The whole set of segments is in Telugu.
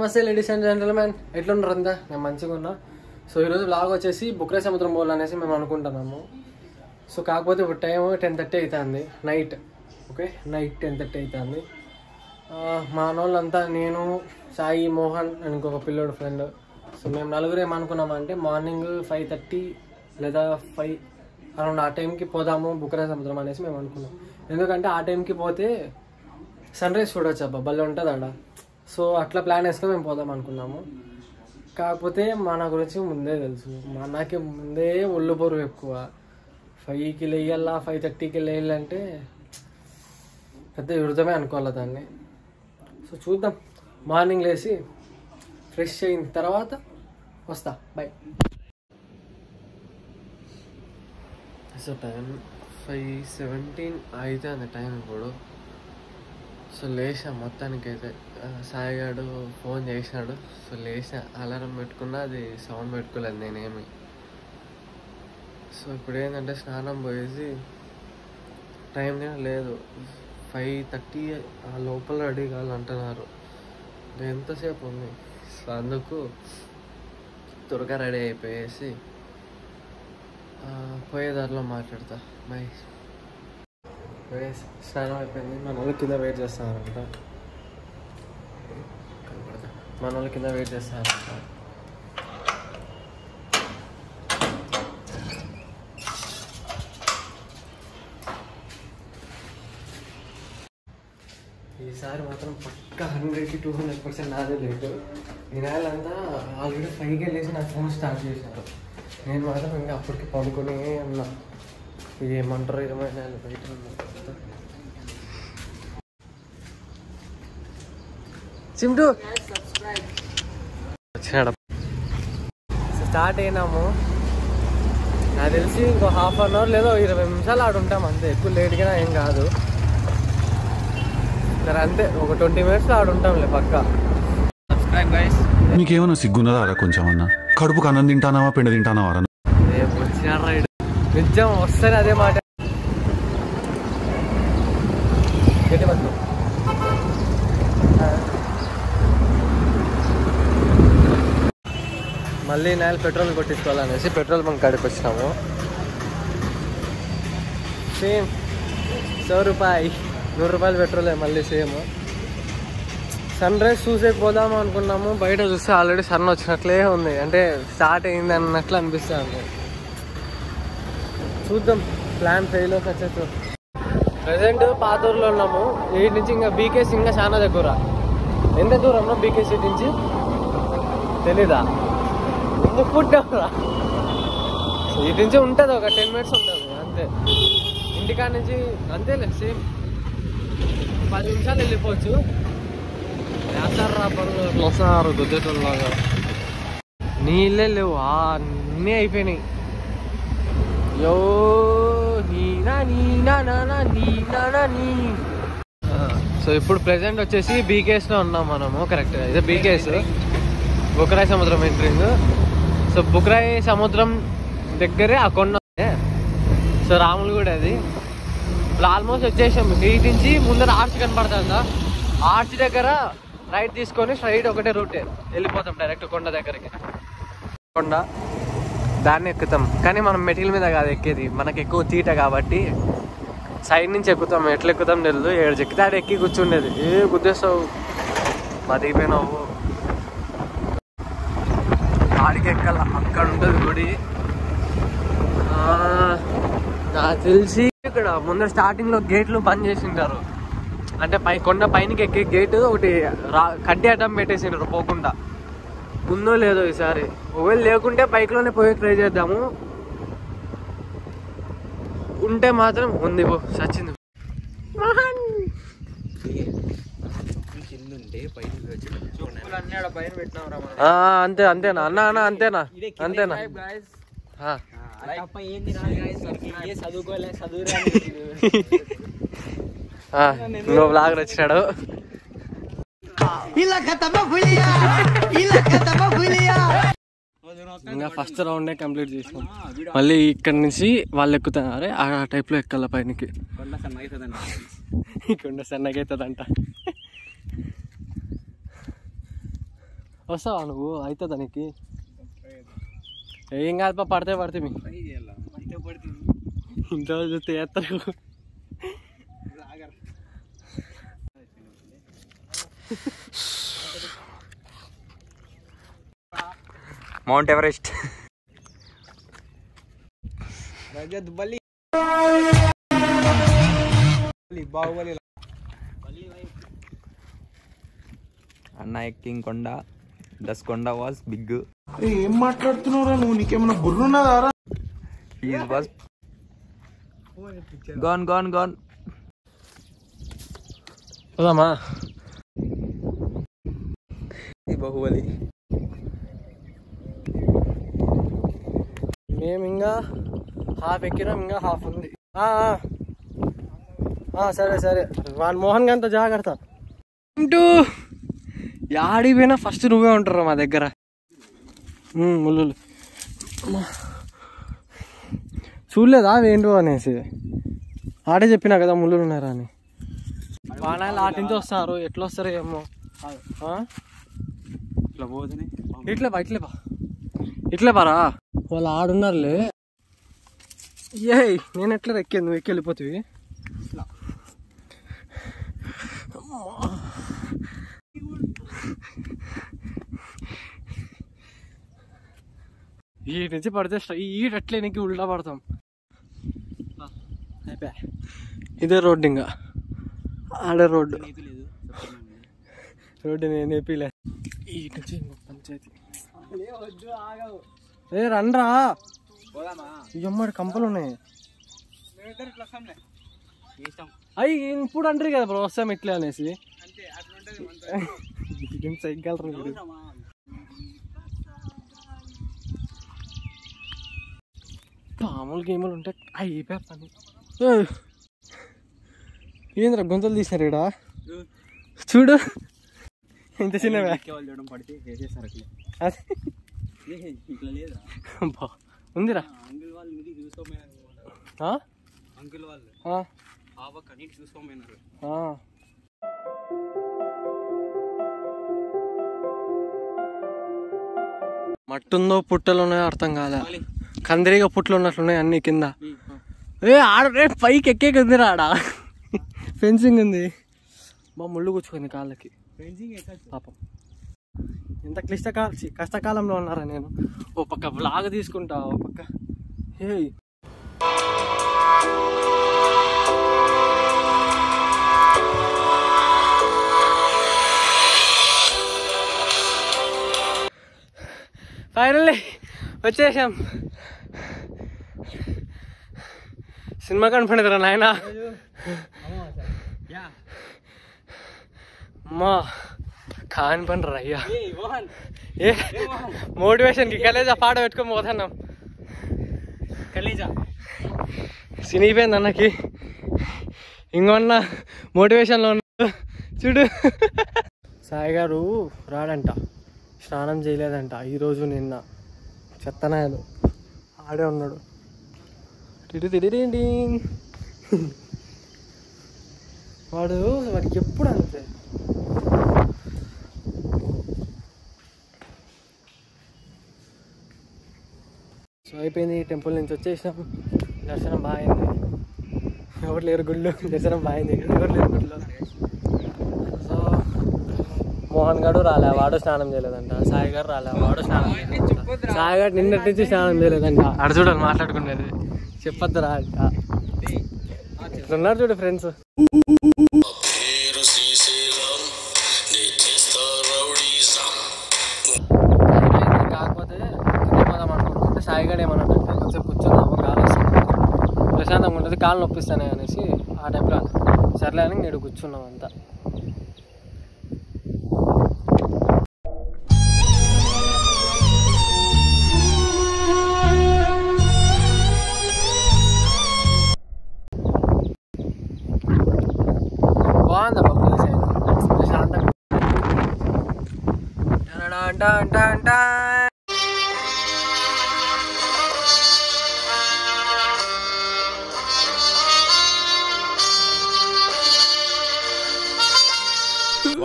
నమస్తే లేడీస్ అండ్ జెంటల్మెన్, ఎట్లున్నారు అంతా? నేను మంచిగా ఉన్నా. సో ఈరోజు బ్లాగ్ వచ్చేసి బుక్రాయ్ సముద్రం పోవాలనేసి మేము అనుకుంటున్నాము. సో కాకపోతే ఇప్పుడు టైం 10:30 అవుతుంది నైట్. ఓకే, నైట్ 10:30 అవుతుంది. మా వాళ్ళంతా, నేను, సాయి, మోహన్ అండ్ ఇంకొక పిల్లోడు ఫ్రెండ్. సో మేము నలుగురు ఏమనుకున్నామంటే మార్నింగ్ 5:30 లేదా 5 అరౌండ్ ఆ టైంకి పోదాము బుక్రాయ్ సముద్రం అనేసి మేము అనుకున్నాం. ఎందుకంటే ఆ టైంకి పోతే సన్ రైజ్ చూడవచ్చు, అబ్బా భలే ఉంటుంది అక్కడ. సో అట్లా ప్లాన్ వేసుకొని మేము పోదాం అనుకున్నాము. కాకపోతే మన గురించి ముందే తెలుసు, మనకి ముందే ఒళ్ళు బరువు ఎక్కువ. 5కి లేయాలా 5:30కి లేయాలంటే పెద్ద యుద్ధమే అనుకోవాలి దాన్ని. సో చూద్దాం, మార్నింగ్ లేచి ఫ్రెష్ అయిన తర్వాత వస్తా. బాయ్. సో టైం 5:17 అయితే అంత టైం ఇప్పుడు. సో లేచా మొత్తానికి అయితే. సాయిగాడు ఫోన్ చేసినాడు. సో లేచా, అలారం పెట్టుకున్నా, అది సౌండ్ పెట్టుకోలేదు నేనేమి. సో ఇప్పుడు ఏంటంటే స్నానం పోయేసి టైం లేదు, 5:30 ఆ లోపల రెడీ కావాలంటున్నారు. ఎంతసేపు ఉంది. సో అందుకు త్వరగా రెడీ అయిపోయేసి పోయేదారిలో మాట్లాడతా. బాయ్. స్నానం అయిపోయింది. మన వాళ్ళు కింద వెయిట్ చేస్తారంట. మన వాళ్ళు కింద వెయిట్ చేస్తారంట. ఈసారి మాత్రం పక్కా 100కి 200% నాదే లేటు. ఈ నెలంతా ఆల్రెడీ 5కే లేచి నాకు ఫోన్ స్టార్ట్ చేశారు. నేను మాత్రం ఇంకా అప్పటికి పడుకునే ఉన్నా. ఏమంటారు, ఏమైనా బయట చింటూ వచ్చినాడు. స్టార్ట్ అయినాము. నాకు తెలిసి ఇంకో హాఫ్ అన్ అవర్ లేదో 20 నిమిషాలు ఆడు ఉంటాం అంతే. ఎక్కువ లేట్గా ఏం కాదు సరే, అంతే. ఒక 20 మినిట్స్లో ఆడు ఉంటాంలే పక్కా. Subscribe guys. మీకేమన్నా సిగ్గున్నదారా కొంచెం అన్న? కడుపుకు అన్నం తింటానావా పిండి తింటానావా? రేపు వచ్చినారు రైడ్ నిజం వస్తానే అదే మాట. మళ్ళీ నేల పెట్రోల్ కొట్టించుకోవాలనేసి పెట్రోల్ బంక్ కాడికి వచ్చినాము. సేమ్ 100 రూపాయలు 100 రూపాయలు పెట్రోలే మళ్ళీ సేమ్. సన్ రైజ్ చూసేకి పోదాము అనుకున్నాము. బయట చూస్తే ఆల్రెడీ సన్ వచ్చినట్లే ఉంది, అంటే స్టార్ట్ అయింది అన్నట్లు అనిపిస్తుంది. చూద్దాం, ప్లాన్ ఫెయిల్ సక్సెస్. ప్రజెంట్ పాతూరులో ఉన్నాము. వీటి నుంచి ఇంకా బీకేసీ ఇంకా చాలా దగ్గర. ఎంత దూరం బీకేసీ నుంచి తెలీదా? ఎందుకు పుట్టావురా? వీటి నుంచి ఉంటుంది ఒక 10 మినిట్స్ ఉంటుంది అంతే. ఇంటికాడ నుంచి అంతేలే, సేమ్ 10 నిమిషాలు వెళ్ళిపోవచ్చు. వేస్తారా పనులు వస్తున్నారు గుద్దేటోళ్ళలాగా. నీళ్ళే లేవు, అన్నీ అయిపోయినాయి. యో సో ఇప్పుడు ప్రెసెంట్ వచ్చేసి బీకేఎస్లో ఉన్నాం మనము. కరెక్ట్, ఇదే బీకేఎస్, బుక్రాయ్ సముద్రం ఎంట్రింగ్. సో బుక్రాయ్ సముద్రం దగ్గరే ఆ కొండ. సో రాములు కూడా అది ఇప్పుడు ఆల్మోస్ట్ వచ్చేసాము. వీటి నుంచి ముందర ఆర్చ్ కనపడుతుందా, ఆర్చ్ దగ్గర రైట్ తీసుకొని స్ట్రైట్ ఒకటే రూటే వెళ్ళిపోతాం డైరెక్ట్ కొండ దగ్గరికి. కొండ దాన్ని ఎక్కుతాం, కానీ మనం మెటీరియల్ మీద కాదు ఎక్కేది. మనకి ఎక్కువ తీట కాబట్టి సైడ్ నుంచి ఎక్కుతాం. ఎట్లా ఎక్కుతాం తెలియదు. 7 ఎక్కితే ఆడ ఎక్కి కూర్చుండేది. గుద్దేస్తావు, మా దిగిపోయినావు. ఆడికి ఎక్కాల, అక్కడ ఉంటుంది గుడి. నాకు తెలిసి ఇక్కడ ముందర స్టార్టింగ్ లో గేట్లు బంద్ చేసింటారు. అంటే కొండ పైనకి ఎక్కే గేటు ఒకటి కడ్డీ అడ్డం పెట్టేసింటారు పోకుండా. ఉందో లేదో ఈసారి, ఒకవేళ లేకుంటే బైక్లోనే పోయి ట్రై చేద్దాము. ఉంటే మాత్రం ఉంది. సచ్చింది అంతే. అంతేనా అన్న? అన్న అంతేనా? అంతేనా? ఇంకో బ్లాగ్ వచ్చినాడు. ఇంకా ఫస్ట్ రౌండే కంప్లీట్ చేసినాం. మళ్ళీ ఇక్కడ నుంచి వాళ్ళు ఎక్కుతున్నారు, ఆ టైప్ లో ఎక్కాల పైనకి. కొండ సన్నగా అవుతుందంట. వస్తావా నువ్వు? అవుతుందా నీకు? ఏం కాదు పడితే మీ ఇంట్లో చూస్తే చేస్తారు. Mount Everest. అన్న ఎక్కింగ్ కొండ, దస్ కొండ వాజ్ బిగ్. ఏం మాట్లాడుతున్నారా నువ్వు? నీకేమన్నా బుర్రున్నదారా? Was gone gone gone. పోదామా? బాహుబలి. మేము ఇంకా హాఫ్ ఎక్కినాం, ఇంకా హాఫ్ ఉంది. సరే వాడు మోహన్ గంత జాగ్రత్త. యాడికి పోయినా ఫస్ట్ నువ్వే ఉంటారు మా దగ్గర. ముళ్ళు చూడలేదా ఏంటో అనేసి ఆడే చెప్పినా కదా ముళ్ళు ఉన్నారా అని. వానాలు ఆటి నుంచి వస్తారు, ఎట్లా వస్తారో ఏమో. ఇట్లే పారా వాళ్ళు ఆడున్నారులే. ఏ నేను ఎట్లా ఎక్కేది, నువ్వు ఎక్కి వెళ్ళిపోతుంది. ఈ నుంచి పడితే ఈడట్లే నీకు ఉల్టా పడతాం. అయిపోయా, ఇదే రోడ్డు, ఇంకా ఆడే రోడ్డు నేను ఏపీలే. ఈ నుంచి పంచాయతీ. ఏ రండ్రా, ఇమ్మడి కంపలు ఉన్నాయి. అవి ఇప్పుడు అంటారు కదా బ్రో వస్తాం ఇట్లే అనేసి. సైకిల్ పాములు గేములు ఉంటాయి అయిపోయా పని. ఏంద్రా గొంతులు తీసినారు ఇక్కడ చూడు, ఇంత చిన్నవే. ఉందిరా మట్టుందో పుట్టలు ఉన్నాయో అర్థం కాలే. కందిరిగా పుట్లు ఉన్నట్లున్నాయి అన్ని కింద. ఆడ పైకి ఎక్కేకుందిరా, ఆడ ఫెన్సింగ్ ఉంది. ముళ్ళు కూర్చుకుంది కాళ్ళకి పాపం. ఎంత కష్టకాలంలో ఉన్నారా నేను. ఓ పక్క బ్లాగ్ తీసుకుంటా, ఓ పక్క ఫైనల్లీ వచ్చేసాం. సినిమా కనపడదురా నాయన. అమ్మా కాని పని రా అయ్యా. ఏ మోటివేషన్కి కలేజా పాట పెట్టుకొని పోతున్నాం. సినిపోయింది అన్నకి. ఇంకొన్న మోటివేషన్లో ఉన్నాడు చూడు. సాయి గారు రాడంట, స్నానం చేయలేదంట ఈరోజు నిన్న. చెత్తనాయాలు ఆడే ఉన్నాడు. వాడికి ఎప్పుడు అంతే. సో అయిపోయింది, టెంపుల్ నుంచి వచ్చేసాం. దర్శనం బాగైంది. ఎవరు లేరు గుళ్ళు, దర్శనం బాగైంది. ఎవరు లేరు గుళ్ళు. సో మోహన్ గారు రాలే, వాడు స్నానం చేయలేదంట. సాయి గారు రాలే, వాడు స్నానం చేయలేదంట. సాయి గారు నిన్నటి నుంచి స్నానం చేయలేదంట. అక్కడ చూడాలి మాట్లాడుకునేది, చెప్పొద్దు రా అంట. ఇట్లున్నారు చూడు ఫ్రెండ్స్. కాకపోతే పోదాం అనుకుంటుంటే సాయి గారు ఏమన్నా కొంచెం కూర్చుందాము, కాలు ప్రశాంతంగా ఉంటుంది, కాలు నొప్పిస్తానే అనేసి ఆ టైంలో సర్లే అని నేను కూర్చున్నాం అంతా. బాగుందబ్బా ప్రశాంతంగా.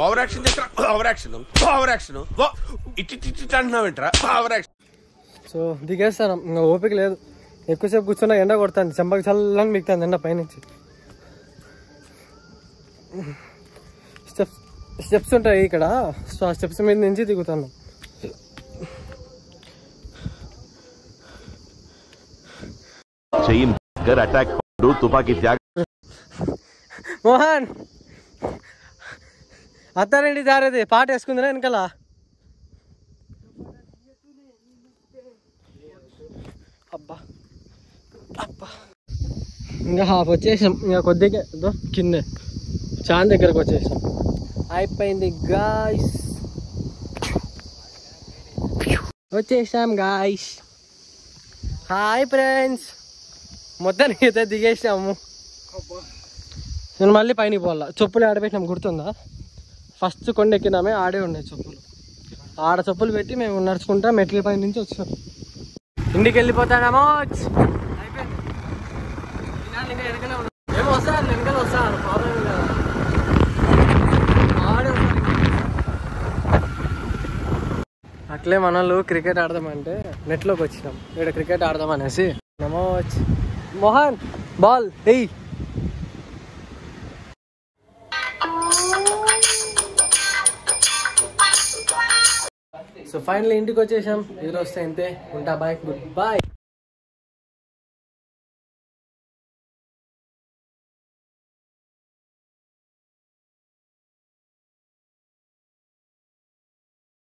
ఓవర్ యాక్షన్ ఇట్టి అంటున్నావేంట్రా ఓవర్ యాక్షన్. సో దిగేస్తాను, ఇంకా ఓపిక లేదు. ఎక్కువసేపు కూర్చున్నా ఎండ కొడుతుంది, చెంపకి చల్లని మిగుతుంది ఎండ పైనుంచి. స్టెప్స్ ఉంటాయి ఇక్కడ, సో ఆ స్టెప్స్ మీద నుంచి దిగుతాను. మోహన్ అత్తారేంటి జారేది, పాట వేసుకుందిరా వెనకాల. అబ్బా అబ్బా ఇంకా హాఫ్ వచ్చేసాం, ఇంకా కొద్దిగా కిందే చాలా దగ్గరకు వచ్చేసాం. అయిపోయింది గాయ్స్, వచ్చేసాం గాయ్స్. హాయ్ ఫ్రెండ్స్, మొత్తానికి అయితే దిగేసాము. నేను మళ్ళీ పైన పోవాలా. చెప్పులు ఆడబెట్టినాం గుర్తుందా? ఫస్ట్ కొండ ఎక్కినామే ఆడే ఉన్నాయి చెప్పులు. ఆడ చెప్పులు పెట్టి మేము నడుచుకుంటా మెట్ల పైన నుంచి వచ్చాం. ఇంటికి వెళ్ళిపోతానేమో. ఏమో వస్తాను, వెనకాల వస్తాను, ప్రాబ్లం లేదు. అట్లే మనలు క్రికెట్ ఆడదామంటే నెట్లోకి వచ్చినాం. ఇక్కడ క్రికెట్ ఆడదాం అనేసి నమోచ్. మోహన్ బాల్ ఎయ్. సో ఫైనల్లీ ఇంటికి వచ్చేసాం. ఈరోజు వస్తే అంతే, ఉంటా, బాయ్, గుడ్ బాయ్.